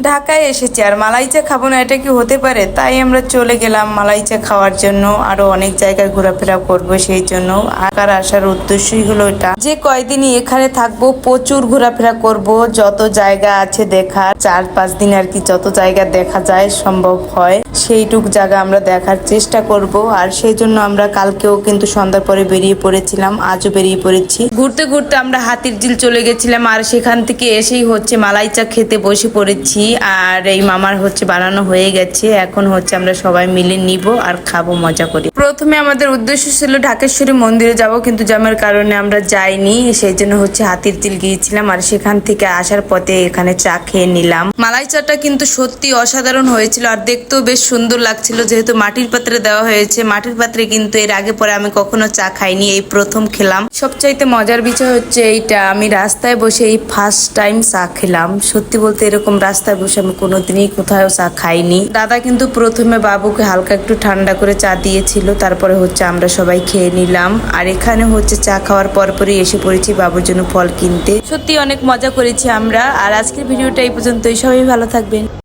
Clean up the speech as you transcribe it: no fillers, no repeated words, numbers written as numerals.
ঢাকায় এসেছি আর মালাই চা খাবো না, এটা কি হতে পারে? তাই আমরা চলে গেলাম মালাই চা খাওয়ার জন্য। আরো অনেক জায়গায় ঘোরাফেরা করবো, সেই জন্য আকার আসার উদ্দেশ্যই হলো এটা যে কয়দিনই এখানে থাকবো প্রচুর ঘোরাফেরা করব, যত জায়গা আছে দেখার, 4-5 দিন আর কি, যত জায়গা দেখা যায় সম্ভব হয় সেইটুক জায়গা আমরা দেখার চেষ্টা করব। আর সেই জন্য আমরা কালকেও কিন্তু সন্ধ্যার পরে বেরিয়ে পড়েছিলাম, আজও বেরিয়ে পড়েছি। ঘুরতে ঘুরতে আমরা হাতিরঝিল চলে গেছিলাম আর সেখান থেকে এসেই হচ্ছে মালাই চা খেতে বসে পড়েছি। আর এই মামার হচ্ছে বানানো হয়ে গেছে, এখন হচ্ছে আমরা সবাই মিলে নিব আর খাবো মজা করে। প্রথমে আমাদের উদ্দেশ্য ছিল ঢাকেশ্বরী মন্দিরে যাব, কিন্তু জ্যামের কারণে আমরা যাইনি, সেই জন্য হচ্ছে হাতিরঝিল গিয়েছিলাম। আর সেখান থেকে আসার পথে এখানে চা খেয়ে নিলাম। মালাই চাটা কিন্তু সত্যি অসাধারণ হয়েছিল আর দেখতেও বেশ সুন্দর লাগছিল, যেহেতু মাটির পাত্রে দেওয়া হয়েছে। মাটির পাত্রে কিন্তু এর আগে পরে আমি কখনো চা খাইনি, এই প্রথম খেলাম। সবচাইতে মজার বিষয় হচ্ছে এইটা, আমি রাস্তায় বসে এই ফার্স্ট টাইম চা খেলাম। সত্যি বলতে এরকম রাস্তায় বসে আমি কোনোদিনই কোথাও চা খাইনি। দাদা কিন্তু প্রথমে বাবুকে হালকা একটু ঠান্ডা করে চা দিয়েছিল, তারপরে হচ্ছে আমরা সবাই খেয়ে নিলাম। আর এখানে হচ্ছে চা খাওয়ার পরপরই এসে পড়েছি বাবুর জন্য ফল কিনতে। সত্যি অনেক মজা করেছি আমরা। আর আজকের ভিডিওটা এই পর্যন্তই, সবাই ভালো থাকবেন।